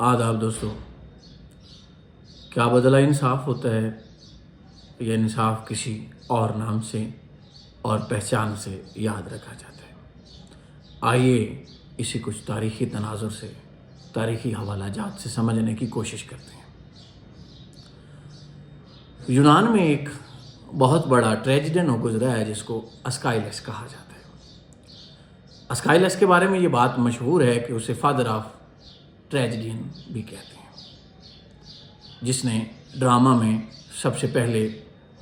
आदाब दोस्तों। क्या बदला इंसाफ होता है या इंसाफ किसी और नाम से और पहचान से याद रखा जाता है? आइए इसे कुछ तारीख़ी तनाजुर से, तारीख़ी हवालाजात से समझने की कोशिश करते हैं। यूनान में एक बहुत बड़ा ट्रेजिडियन हो गुजरा है जिसको अस्काइलस कहा जाता है। अस्काइलस के बारे में ये बात मशहूर है कि उसे फादर ऑफ ट्रेजिडियन भी कहते हैं, जिसने ड्रामा में सबसे पहले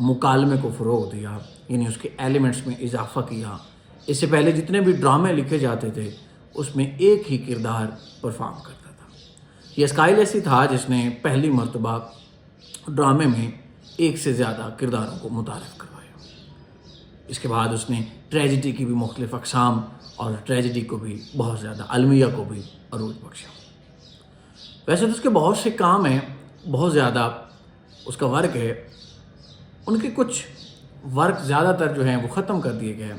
मुकालमे को फ़रोग़ दिया, यानी उसके एलिमेंट्स में इजाफ़ा किया। इससे पहले जितने भी ड्रामे लिखे जाते थे उसमें एक ही किरदार परफॉर्म करता था। ये अस्काइलस ही था जिसने पहली मर्तबा ड्रामे में एक से ज़्यादा किरदारों को मुतारफ़ करवाया। इसके बाद उसने ट्रेजिडी की भी मुख्तलिफ़ अक़साम और ट्रेजिडी को भी बहुत ज़्यादा अलमिया को भी अरूज बख्शा। वैसे तो उसके बहुत से काम हैं, बहुत ज़्यादा उसका वर्क है। उनके कुछ वर्क ज़्यादातर जो हैं वो ख़त्म कर दिए गए।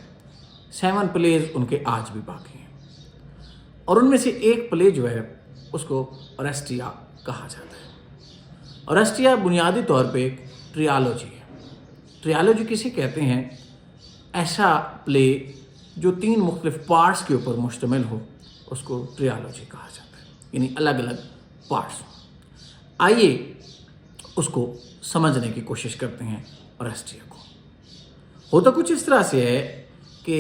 7 प्लेज उनके आज भी बाकी हैं और उनमें से एक प्ले जो है उसको ओरेस्टिया कहा जाता है। ओरेस्टिया बुनियादी तौर पे एक ट्रियालॉजी है। ट्रियालॉजी किसे कहते हैं? ऐसा प्ले जो 3 मुख्तलिफ पार्ट्स के ऊपर मुश्तमिल हो उसको ट्रियालॉजी कहा जाता है, यानी अलग अलग पार्ट्स। आइए उसको समझने की कोशिश करते हैं। ओरेस्टिया को होता कुछ इस तरह से है कि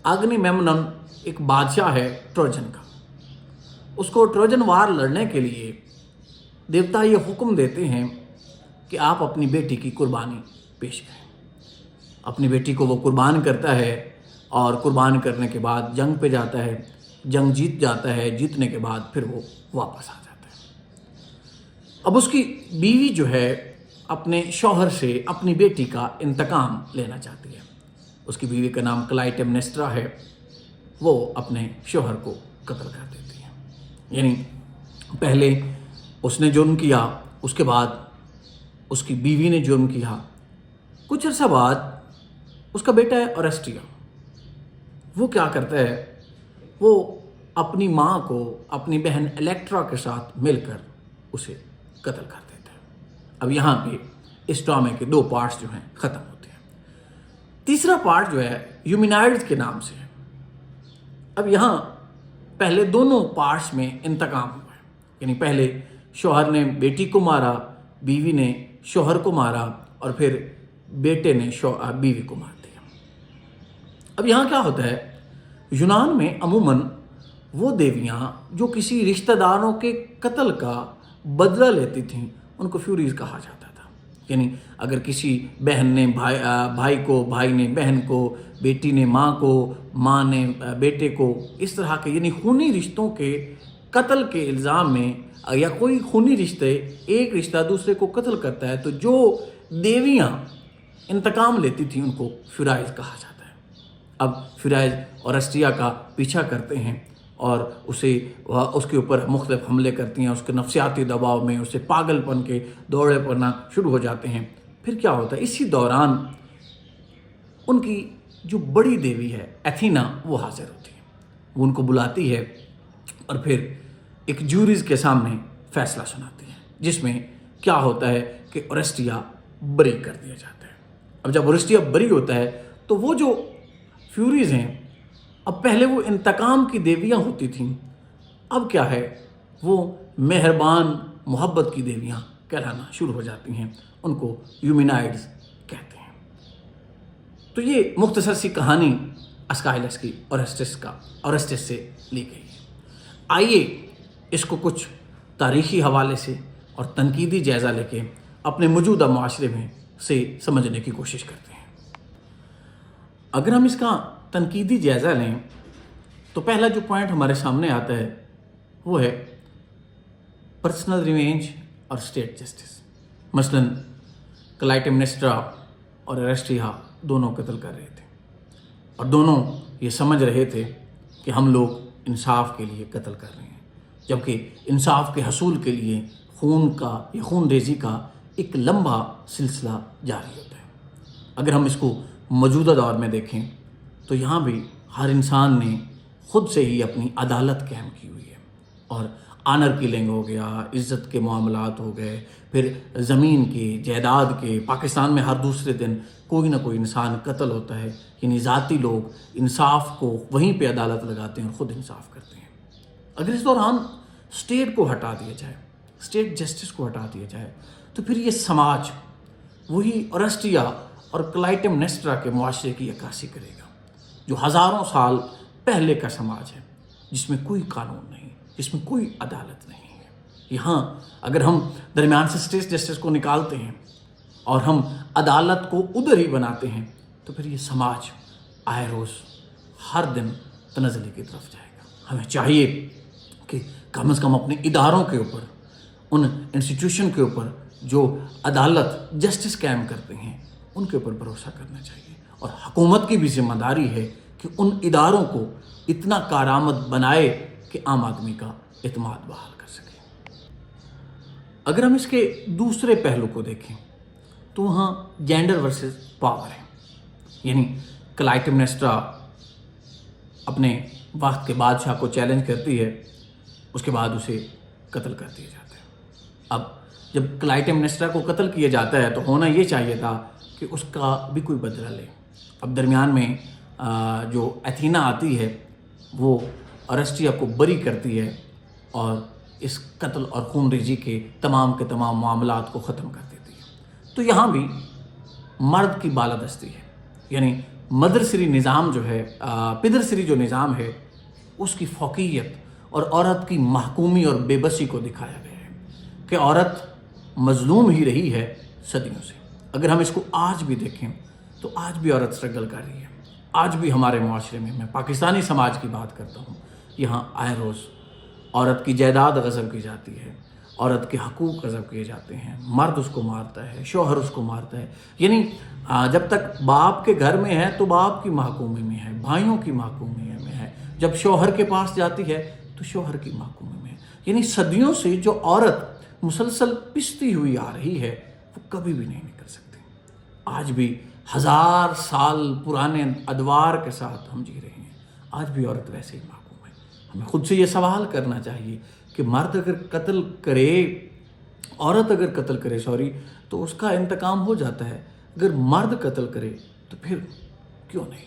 अग्निमेम्नन एक बादशाह है ट्रोजन का। उसको ट्रोजन वार लड़ने के लिए देवता ये हुक्म देते हैं कि आप अपनी बेटी की कुर्बानी पेश करें। अपनी बेटी को वो कुर्बान करता है और कुर्बान करने के बाद जंग पे जाता है, जंग जीत जाता है। जीतने के बाद फिर वो वापस आ जाता है। अब उसकी बीवी जो है अपने शौहर से अपनी बेटी का इंतकाम लेना चाहती है। उसकी बीवी का नाम क्लाइटेमनेस्ट्रा है। वो अपने शौहर को कत्ल कर देती है, यानी पहले उसने जुर्म किया, उसके बाद उसकी बीवी ने जुर्म किया। कुछ अर्सा बाद उसका बेटा है ओरेस्टिया। वो क्या करता है, वो अपनी माँ को अपनी बहन इलेक्ट्रा के साथ मिलकर उसे कत्ल कर देता है। अब यहाँ पे इस ड्रामे के 2 पार्ट्स जो हैं ख़त्म होते हैं। तीसरा पार्ट जो है यूमिनाइड्स के नाम से है। अब यहाँ पहले दोनों पार्ट्स में इंतकाम हुआ है, यानी पहले शौहर ने बेटी को मारा, बीवी ने शौहर को मारा और फिर बेटे ने बीवी को मार दिया। अब यहाँ क्या होता है, यूनान में अमूमन वो देवियाँ जो किसी रिश्तेदारों के कत्ल का बदला लेती थीं उनको फ्यूरीज कहा जाता था। यानी अगर किसी बहन ने भाई को, भाई ने बहन को, बेटी ने माँ को, माँ ने बेटे को, इस तरह के यानी खूनी रिश्तों के कत्ल के इल्ज़ाम में, या कोई खूनी रिश्ते एक रिश्ता दूसरे को कत्ल करता है तो जो देवियाँ इंतकाम लेती थीं उनको फ्यूराइज कहा जाता है। अब फ्यूराइज ओरेस्टिया का पीछा करते हैं और उसके ऊपर मुख्तलिफ हमले करती हैं। उसके नफ्सियाती दबाव में उसे पागलपन के दौरे पड़ना शुरू हो जाते हैं। फिर क्या होता है, इसी दौरान उनकी जो बड़ी देवी है एथीना वो हाजिर होती है। वो उनको बुलाती है और फिर एक जूरीज के सामने फैसला सुनाती है, जिसमें क्या होता है कि ओरेस्टिया बरी कर दिया जाता है। अब जब ओरेस्टिया बरी होता है तो वो जो फ्यूरीज हैं, अब पहले वो इंतकाम की देवियाँ होती थीं, अब क्या है, वो मेहरबान मोहब्बत की देवियाँ कहलाना शुरू हो जाती हैं। उनको यूमिनाइड्स कहते हैं। तो ये मुख्तसर सी कहानी अस्काइलस की ओरेस्टिस से ली गई है। आइए इसको कुछ तारीख़ी हवाले से और तनकीदी जायज़ा लेके अपने मौजूदा माशरे में से समझने की कोशिश करते हैं। अगर हम इसका तनकीदी जायज़ा लें तो पहला जो पॉइंट हमारे सामने आता है वो है पर्सनल रिवेंज और स्टेट जस्टिस। मसलन क्लाइटेमनेस्ट्रा और ओरेस्टिया दोनों कत्ल कर रहे थे और दोनों ये समझ रहे थे कि हम लोग इंसाफ के लिए कत्ल कर रहे हैं, जबकि इंसाफ के हसूल के लिए खून का या खून रेजी का एक लंबा सिलसिला जारी होता है। अगर हम इसको मौजूदा दौर में देखें तो यहाँ भी हर इंसान ने खुद से ही अपनी अदालत कायम की हुई है। اور آنر کلنگ ہو گیا، عزت کے معاملات ہو گئے، پھر زمین کی، جائیداد کے، پاکستان میں ہر دوسرے دن کوئی نہ کوئی انسان قتل ہوتا ہے، یعنی ذاتی لوگ انصاف کو وہیں پہ عدالت لگاتے ہیں اور خود انصاف کرتے ہیں۔ اگر اس دوران اسٹیٹ کو ہٹا دیا جائے، اسٹیٹ جسٹس کو ہٹا دیا جائے، تو پھر یہ سماج وہی اورسٹیا اور کلائٹیمنسٹرا کے معاشرے کی عکاسی کرے گا، جو ہزاروں سال پہلے کا سماج ہے، جس میں کوئی قانون نہیں، جس میں کوئی عدالت نہیں ہے۔ یہاں اگر ہم درمیان سے اسٹیٹ جسٹس کو نکالتے ہیں اور ہم عدالت کو ادھر ہی بناتے ہیں، تو پھر یہ سماج آئے روز ہر دن تنزلی کی طرف جائے گا۔ ہمیں چاہیے کہ کم از کم اپنے اداروں کے اوپر، ان انسٹیٹیوشن کے اوپر جو عدالت جسٹس قائم کرتے ہیں، ان کے اوپر بھروسہ کرنا چاہیے، اور حکومت کی بھی ذمہ داری ہے کہ ان اداروں کو اتنا کارآمد بنائے کہ عام آدمی کا اعتماد بحال کر سکے۔ اگر ہم اس کے دوسرے پہلو کو دیکھیں تو وہاں جینڈر ورسز پاور ہے، یعنی کلائٹیمنسٹرا اپنے وقت کے بادشاہ کو چیلنج کرتی ہے، اس کے بعد اسے قتل کر دیا جاتا ہے۔ اب جب کلائٹیمنسٹرا کو قتل کیا جاتا ہے تو ہونا یہ چاہیے تھا کہ اس کا بھی کوئی بدلہ لے۔ اب درمیان میں جو ایتھینا آتی ہے وہ اورسٹیا کو بری کرتی ہے اور اس قتل اور خون ریزی کے تمام معاملات کو ختم کر دیتی ہے۔ تو یہاں بھی مرد کی بالادستی ہے، یعنی مدرسری نظام جو ہے، پدرسری جو نظام ہے، اس کی فوقیت اور عورت کی محکومی اور بے بسی کو دکھایا گیا ہے کہ عورت مظلوم ہی رہی ہے صدیوں سے۔ اگر ہم اس کو آج بھی دیکھیں تو آج بھی عورت اسٹرگل کر رہی ہے۔ آج بھی ہمارے معاشرے میں پاکستانی سماج کی بات کرتا ہوں، یہاں آئے روز عورت کی جائیداد غصب کی جاتی ہے، عورت کے حقوق غصب کیے جاتے ہیں، مرد اس کو مارتا ہے، شوہر اس کو مارتا ہے، یعنی جب تک باپ کے گھر میں ہے تو باپ کی محکومی میں ہے، بھائیوں کی محکومی میں ہے، جب شوہر کے پاس جاتی ہے تو شوہر کی محکومی میں ہے۔ یعنی صدیوں سے جو عورت مسلسل پستی ہوئی آ رہی ہے وہ کبھی بھی نہیں نکل سکتی۔ آج بھی 1000 سال پرانے ادوار کے ساتھ ہم جی رہے ہیں، آج بھی عورت ویسے ہی محکوم ہے۔ ہمیں خود سے یہ سوال کرنا چاہیے کہ مرد اگر قتل کرے، عورت اگر قتل کرے تو اس کا انتقام ہو جاتا ہے، اگر مرد قتل کرے تو پھر کیوں نہیں؟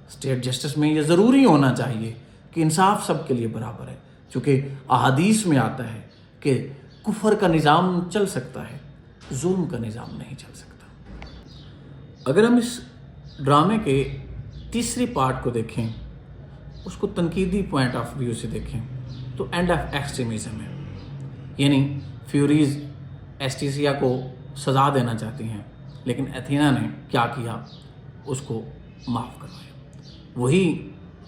اسٹیٹ جسٹس میں یہ ضروری ہونا چاہیے کہ انصاف سب کے لیے برابر ہے، چونکہ احادیث میں آتا ہے کہ کفر کا نظام چل سکتا ہے، ظلم کا نظام نہیں چل سکتا۔ اگر ہم اس ڈرامے کے تیسری پارٹ کو دیکھیں، اس کو تنقیدی پوائنٹ آف ویو سے دیکھیں تو اینڈ آف ایکسٹریمزم ہے، یعنی فیوریز ایسٹیسیا کو سزا دینا چاہتی ہیں، لیکن ایتھینا نے کیا کیا؟ اس کو معاف کروایا۔ وہی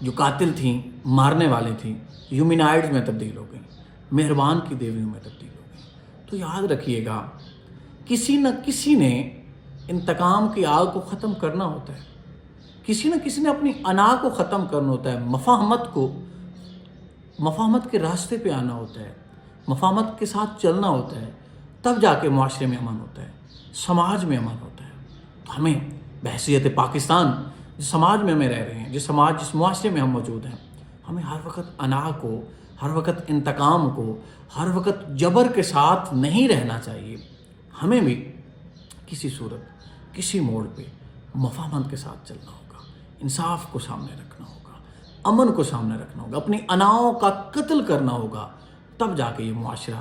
جو قاتل تھیں، مارنے والی تھیں، ہیومینائڈز میں تبدیل ہو گئیں، مہربان کی دیویوں میں تبدیل ہو گئیں۔ تو یاد رکھیے گا، کسی نہ کسی نے انتقام کی آگ کو ختم کرنا ہوتا ہے، کسی نہ کسی نے اپنی انا کو ختم کرنا ہوتا ہے، مفاہمت کے راستے پہ آنا ہوتا ہے، مفاہمت کے ساتھ چلنا ہوتا ہے، تب جا کے معاشرے میں امن ہوتا ہے، سماج میں امن ہوتا ہے۔ تو ہمیں بحیثیت پاکستان، جس سماج میں ہمیں رہ رہے ہیں، جس معاشرے میں ہم موجود ہیں، ہمیں ہر وقت انا کو، ہر وقت انتقام کو، ہر وقت جبر کے ساتھ نہیں رہنا چاہیے۔ ہمیں بھی کسی صورت، کسی موڑ پہ مفاہمت کے ساتھ چلنا ہوگا، انصاف کو سامنے رکھنا ہوگا، امن کو سامنے رکھنا ہوگا، اپنی اناؤں کا قتل کرنا ہوگا، تب جا کے یہ معاشرہ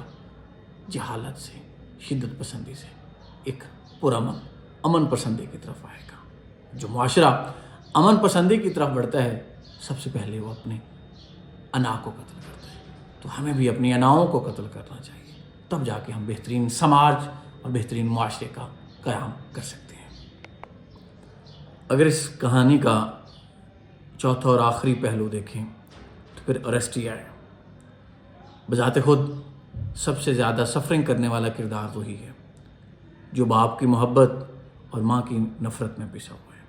جہالت سے، شدت پسندی سے ایک پرامن، امن پسندی کی طرف آئے گا۔ جو معاشرہ امن پسندی کی طرف بڑھتا ہے، سب سے پہلے وہ اپنے انا کو قتل کرتا ہے۔ تو ہمیں بھی اپنی اناؤں کو قتل کرنا چاہیے، تب جا کے ہم بہترین سماج اور بہترین معاشرے کا قیام کر سکتے ہیں۔ اگر اس کہانی کا چوتھا اور آخری پہلو دیکھیں تو پھر اورسٹیا ہے۔ بذات خود سب سے زیادہ سفرنگ کرنے والا کردار وہی ہے جو باپ کی محبت اور ماں کی نفرت میں پسا ہوا ہے۔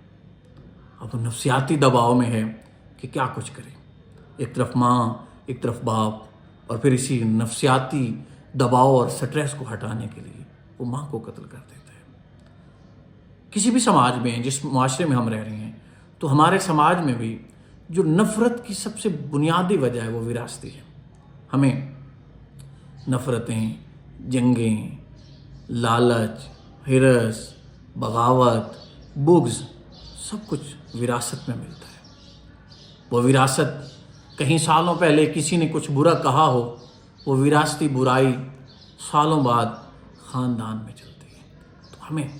اب وہ نفسیاتی دباؤ میں ہے کہ کیا کچھ کرے، ایک طرف ماں، ایک طرف باپ، اور پھر اسی نفسیاتی دباؤ اور سٹریس کو ہٹانے کے لیے وہ ماں کو قتل کر دیتا ہے۔ کسی بھی سماج میں، جس معاشرے میں ہم رہ رہے ہیں، تو ہمارے سماج میں بھی جو نفرت کی سب سے بنیادی وجہ ہے وہ وراثتی ہے۔ ہمیں नफ़रतें, जंगें, लालच, हिरस, बगावत, बुग़्ज़ सब कुछ विरासत में मिलता है। वो विरासत कहीं सालों पहले किसी ने कुछ बुरा कहा हो, वो विरासती बुराई सालों बाद ख़ानदान में चलती है। तो हमें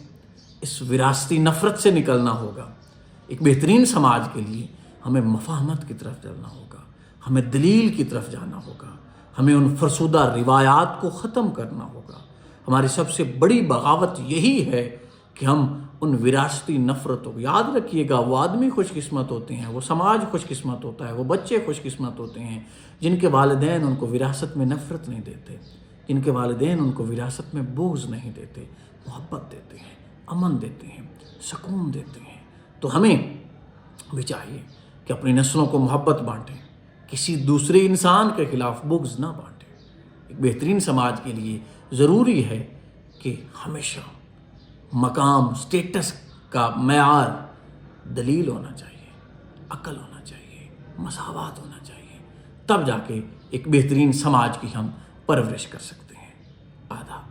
इस विरासती नफ़रत से निकलना होगा। एक बेहतरीन समाज के लिए हमें मफ़ाहमत की तरफ चलना होगा, हमें दलील की तरफ जाना होगा, हमें उन फरसुदा रिवायात को ख़त्म करना होगा। हमारी सबसे बड़ी बगावत यही है कि हम उन विरासती नफ़रतों को, याद रखिएगा, वो आदमी खुशकिस्मत होते हैं, वो समाज खुशकिस्मत होता है, वो बच्चे खुशकिस्मत होते हैं जिनके वालिदैन उनको विरासत में नफ़रत नहीं देते, जिनके वालिदैन उनको विरासत में बुग़्ज़ नहीं देते, मोहब्बत देते हैं, अमन देते हैं, सुकून देते हैं। तो हमें भी चाहिए कि अपनी नस्लों को मोहब्बत बांटें, किसी दूसरे इंसान के ख़िलाफ़ बुग़्ज़ ना बांटें। एक बेहतरीन समाज के लिए ज़रूरी है कि हमेशा मकाम, स्टेटस का मेयार दलील होना चाहिए, अक्ल होना चाहिए, मसावत होना चाहिए, तब जाके एक बेहतरीन समाज की हम परवरिश कर सकते हैं। आदाब।